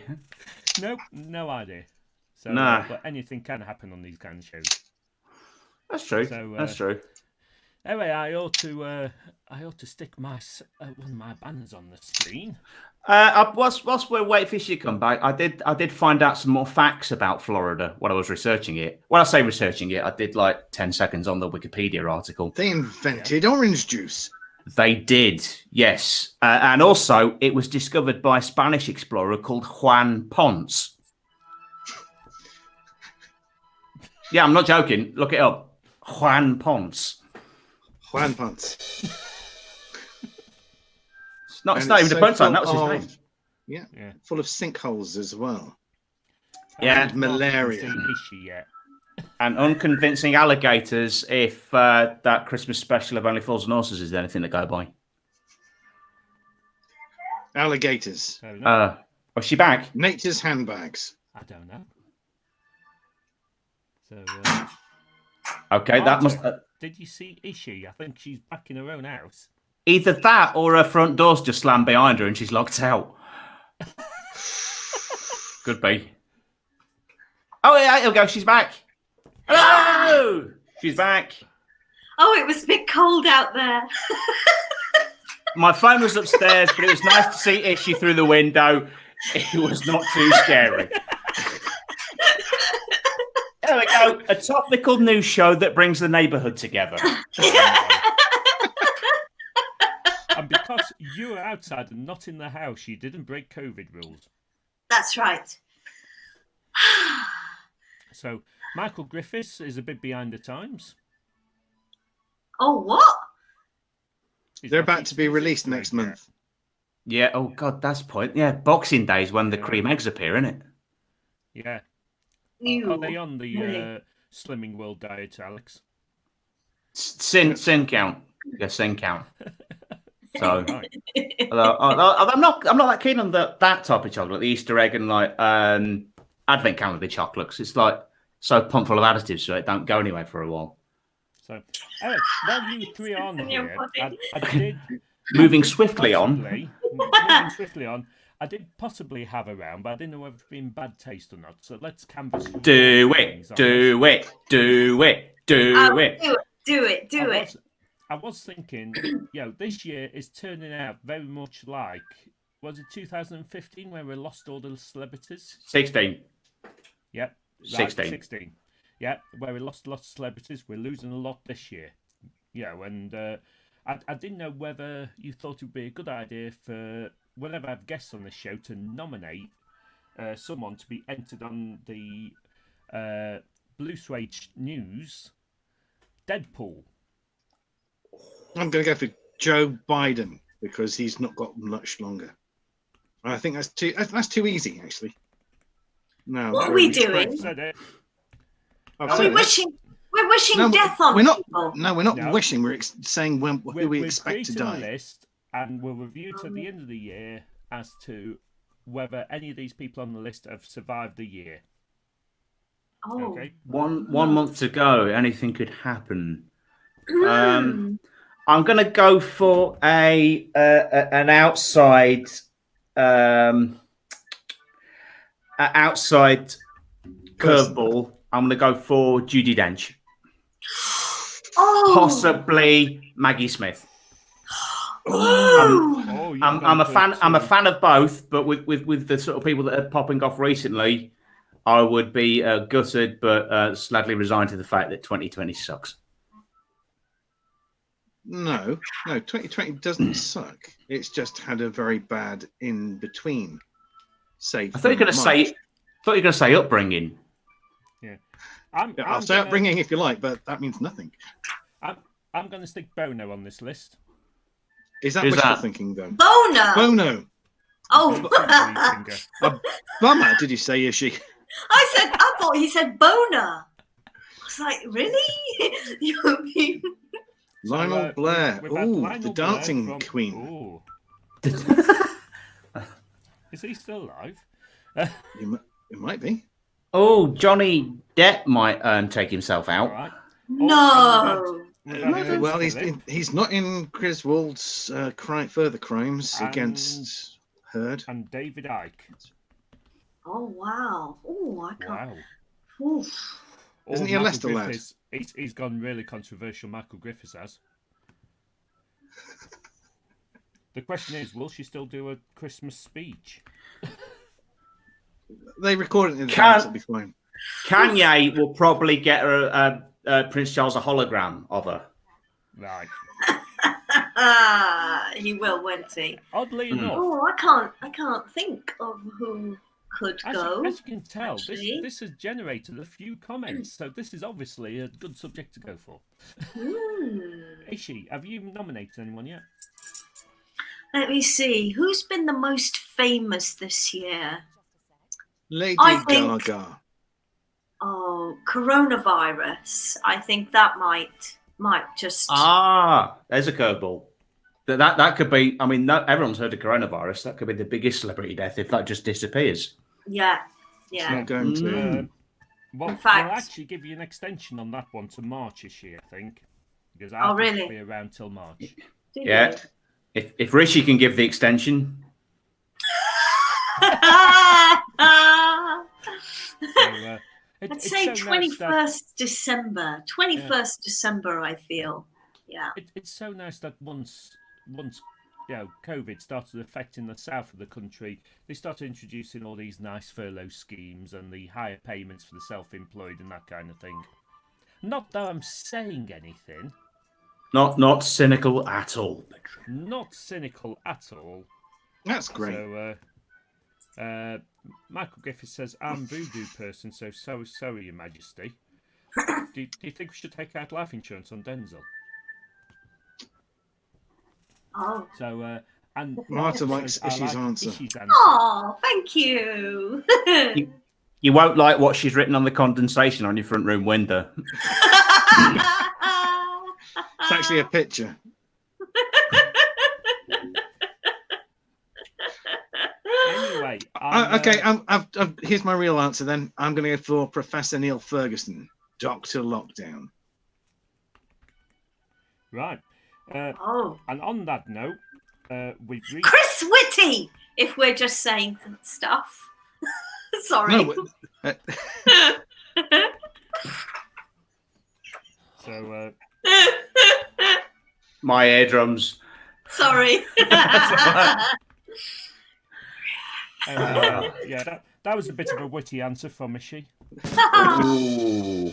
Nope, no idea. So, Nah. but anything can happen on these kind of shows. That's true. So, That's true. Anyway, I ought to stick my one of my banners on the screen. Whilst we're waiting for Ishi to come back, I did find out some more facts about Florida when I was researching it. When I say researching it, I did like 10 seconds on the Wikipedia article. They invented orange juice. They did, yes. And also, it was discovered by a Spanish explorer called Juan Ponce. Yeah, I'm not joking. Look it up. Juan Ponce. Juan Ponce. It's not And even it's a so punchline. That was full his of- name. Yeah, full of sinkholes as well. Yeah. And malaria. I haven't seen Ishi yet. And unconvincing alligators if that Christmas special of Only Fools and Horses is anything to go by. Alligators. So, no, Was she back? Nature's handbags. I don't know. So, Okay, that must... Marta, did you see Ishi? I think she's back in her own house. either that or her front door's just slammed behind her and she's locked out. Could be. Oh, yeah, here we go. She's back. Hello! She's back. Oh, it was a bit cold out there. My phone was upstairs, but it was nice to see Ishi through the window. It was not too scary. There we go. A topical news show that brings the neighbourhood together. And because you were outside and not in the house, you didn't break COVID rules. That's right. So Michael Griffiths is a bit behind the times. Oh, what? He's They're not about to be eating his released Easter next egg yet. month. Yeah. Oh God, that's point. Yeah, Boxing Day is when the cream eggs appear, isn't it? Yeah. Ew. Are they on the Really? Slimming World diet, Alex? Sin count. Yeah, sin count. So, Right. although I'm not that keen on that type of chocolate, the Easter egg and like Advent calendar chocolates. It's like so pumped full of additives, so it don't go anywhere for a while. So, Eric, while you three are on In your here, body. I did Moving swiftly on. Moving swiftly on. I did possibly have a round, but I didn't know whether it's been bad taste or not. So let's canvass. Do your it, feelings on do this. it, do it, do it. Do it. I was thinking, this year is turning out very much like, was it 2015 where we lost all the celebrities? 16. Yep. 16. 16. Yeah, where we lost lots of celebrities. We're losing a lot this year. And I didn't know whether you thought it would be a good idea for whenever I have guests on the show to nominate someone to be entered on the Blue Suede News Deadpool. I'm going to go for Joe Biden because he's not got much longer. I think that's too easy, actually. No. What are we doing? Said it. I've Are said we it. wishing? We're wishing No, death on we're not. people. No, we're not No. wishing. We're saying who we expect to creating a die. list, and we'll review it at the end of the year as to whether any of these people on the list have survived the year. Oh. Okay. One month to go. Anything could happen. Mm. I'm going to go for an outside curveball. I'm going to go for Judi Dench, Oh. possibly Maggie Smith. Ooh. Oh, you've I'm gone a for fan. I'm a two. fan of both, but with the sort of people that are popping off recently, I would be gutted, but slightly resigned to the fact that 2020 sucks. No, 2020 doesn't suck. It's just had a very bad in between. I thought you were going to say upbringing. I'll say upbringing if you like, but that means nothing. I'm going to stick Bono on this list. Is that Who's wishful that? thinking, though? Bono. Bono. Oh. A bummer, did you say, is she? I thought he said boner. I was like, really? You mean? Lionel Blair. we've had Ooh, Lionel the dancing Blair from- queen. Ooh. Is he still alive? It might be. Oh, Johnny Depp might take himself All out. right. No. We've had Prince Well, Philip he's not in Griswold's further crimes And- against Heard. and David Icke. Oh wow. Oh, I can't. Wow. Oof. Isn't he a Michael Leicester lad? Griffiths, he's gone really controversial, Michael Griffiths has. The question is, will she still do a Christmas speech? They recorded it in Can't- advance, it'll be fine. Kanye will probably get Prince Charles a hologram of her. Right. He will, won't he? Oddly enough, Oh, I can't think of who could go. as you can tell, actually. this has generated a few comments, so this is obviously a good subject to go for. Ishi, have you nominated anyone yet? Let me see. Who's been the most famous this year? Lady I think- Gaga. Oh, coronavirus. I think that might just. There's a curveball. That could be. I mean, everyone's heard of coronavirus. That could be the biggest celebrity death if that just disappears. Yeah. It's Yeah. not going to. Mm. We'll fact- actually give you an extension on that one to March this year, I think. Because I Oh, think really? it'll be around till March. Do Yeah. you? If Rishi can give the extension, So, I'd it's say so nice that- 21st December. 21st December, I feel. Yeah. It's so nice that once COVID started affecting the south of the country, they started introducing all these nice furlough schemes and the higher payments for the self-employed and that kind of thing. Not that I'm saying anything. Not cynical at all. Not cynical at all. That's great. So, Michael Griffiths says, I'm voodoo person, so sorry, Your Majesty. Do you think we should take out life insurance on Denzel? Oh. So, and Martha likes I Ishi's answer. Ishi's answer. Oh, thank you. You won't like what she's written on the condensation on your front room window. It's actually a picture. Anyway, here's my real answer then. I'm going to go for Professor Neil Ferguson, Dr. Lockdown. Right. Oh. And on that note, we've reached... Chris Whitty, if we're just saying stuff. Sorry. No, So, My eardrums. Sorry. yeah, that was a bit of a witty answer from Ishi. Ooh.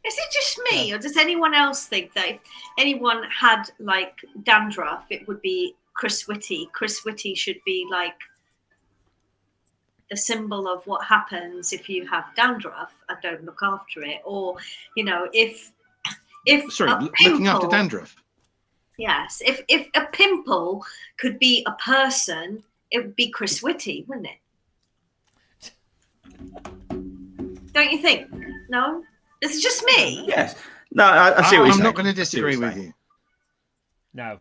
Is it just me, or does anyone else think that if anyone had like dandruff, it would be Chris Whitty? Chris Whitty should be like the symbol of what happens if you have dandruff and don't look after it, or you know, if looking after dandruff. Yes, if a pimple could be a person, it would be Chris Whitty, wouldn't it? Don't you think? No, it's just me. Yes. No, I see what you're saying. I'm not going to disagree with you. No,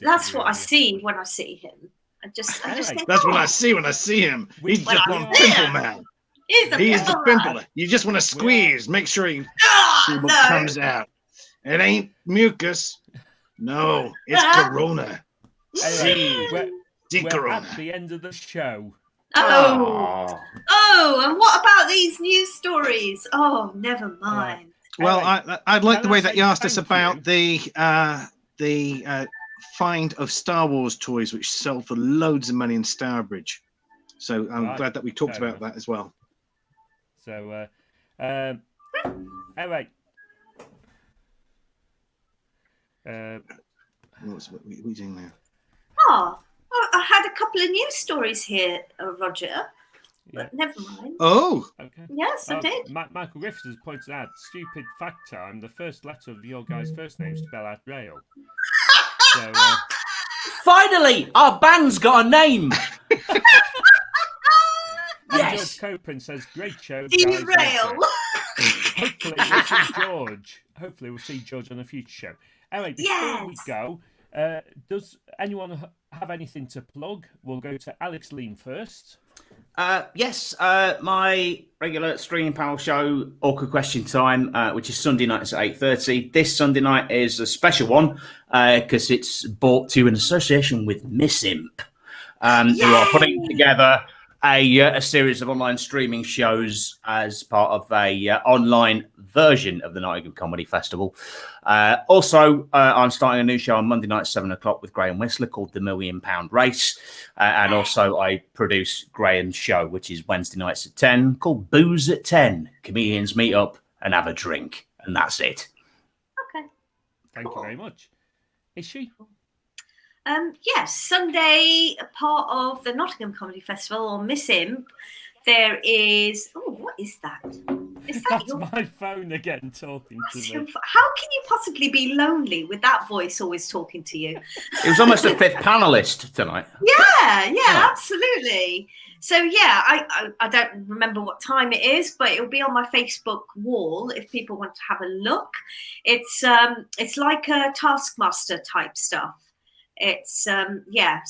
That's what I see when I see him. I just think, That's what I see when I see him. He's just one pimple man. He's the pimple. You just want to squeeze, make sure you see what comes out. It ain't mucus. No, it's corona. Anyway, we're corona. at the end of the show. Oh, and what about these news stories? Oh, never mind. Well, Anyway, I'd like the can way I that say you asked us thank about you? the find of Star Wars toys, which sold for loads of money in Stourbridge. So I'm Right, glad that we talked fair about that as well. So, anyway. What are we doing now? Oh, I had a couple of news stories here, Roger. But never mind. Oh, Okay. Yes, I did. Michael Griffiths has pointed out, stupid fact time, the first letter of your guys' first name spell out rail. So, Finally, our band's got a name. and Yes. George Copeland says, great show, guys. Derail. Hopefully we'll see George on a future show. Anyway, before we go, does anyone have anything to plug? We'll go to Alex Lean first. Yes, my regular streaming panel show, Awkward Question Time, which is Sunday nights at 8:30. This Sunday night is a special one because it's brought to you in association with Miss Imp, who are putting together a series of online streaming shows as part of a online version of the Nottingham Comedy Festival. Also, I'm starting a new show on Monday night at 7 o'clock with Graham Whistler called The £1 Million Race. And also I produce Graham's show, which is Wednesday nights at 10, called Booze at 10. Comedians meet up and have a drink. And that's it. Okay. Thank you very much. Is she? Yes, Sunday, part of the Nottingham Comedy Festival on Miss Imp, there is. Oh, what is that? Is that That's my phone again talking to me. How can you possibly be lonely with that voice always talking to you? It was almost a fifth panelist tonight. Yeah, absolutely. So yeah, I don't remember what time it is, but it'll be on my Facebook wall if people want to have a look. It's like a Taskmaster type stuff. It's so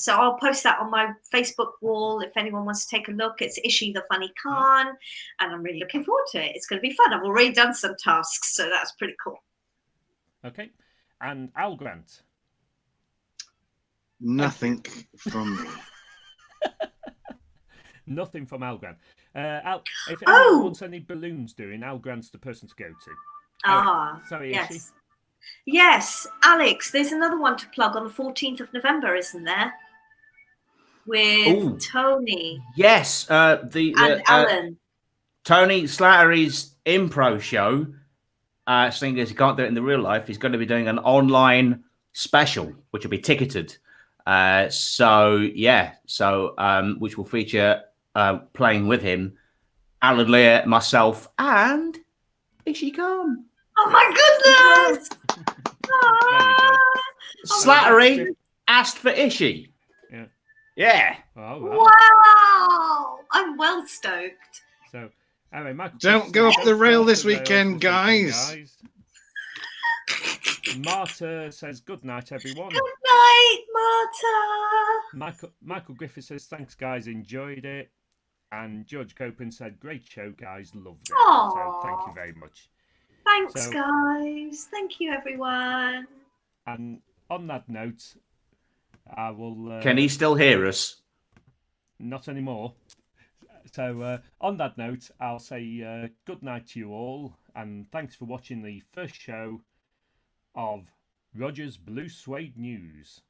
I'll post that on my Facebook wall if anyone wants to take a look. It's Ishi the Funny Khan, and I'm really looking forward to it. It's going to be fun. I've already done some tasks, so that's pretty cool. Okay. And Al Grant. nothing from me. Nothing from Al Grant. Al, if anyone wants any balloons doing, Al Grant's the person to go to. Ah, sorry, yes. Ishi. Yes, Alex, there's another one to plug on the 14th of November, isn't there? With Ooh. Tony Yes, and Alan. Tony Slattery's impro show, seeing as he can't do it in the real life, he's going to be doing an online special, which will be ticketed. Which will feature playing with him, Alan Lear, myself, and Ishi Khan. Oh my goodness! Slattery asked for Ishi. Yeah. Yeah. Oh, Wow! I'm well stoked. So, anyway, Michael, Don't go off the rail this weekend, guys. Marta says, good night, everyone. Good night, Marta. Michael Griffith says, thanks, guys, enjoyed it. And George Copen said, great show, guys, loved it. Aww. So, thank you very much. Thanks, guys. Thank you, everyone. And on that note, I will... Can he still hear us? Not anymore. So, on that note, I'll say good night to you all, and thanks for watching the first show of Roger's Blue Suede News.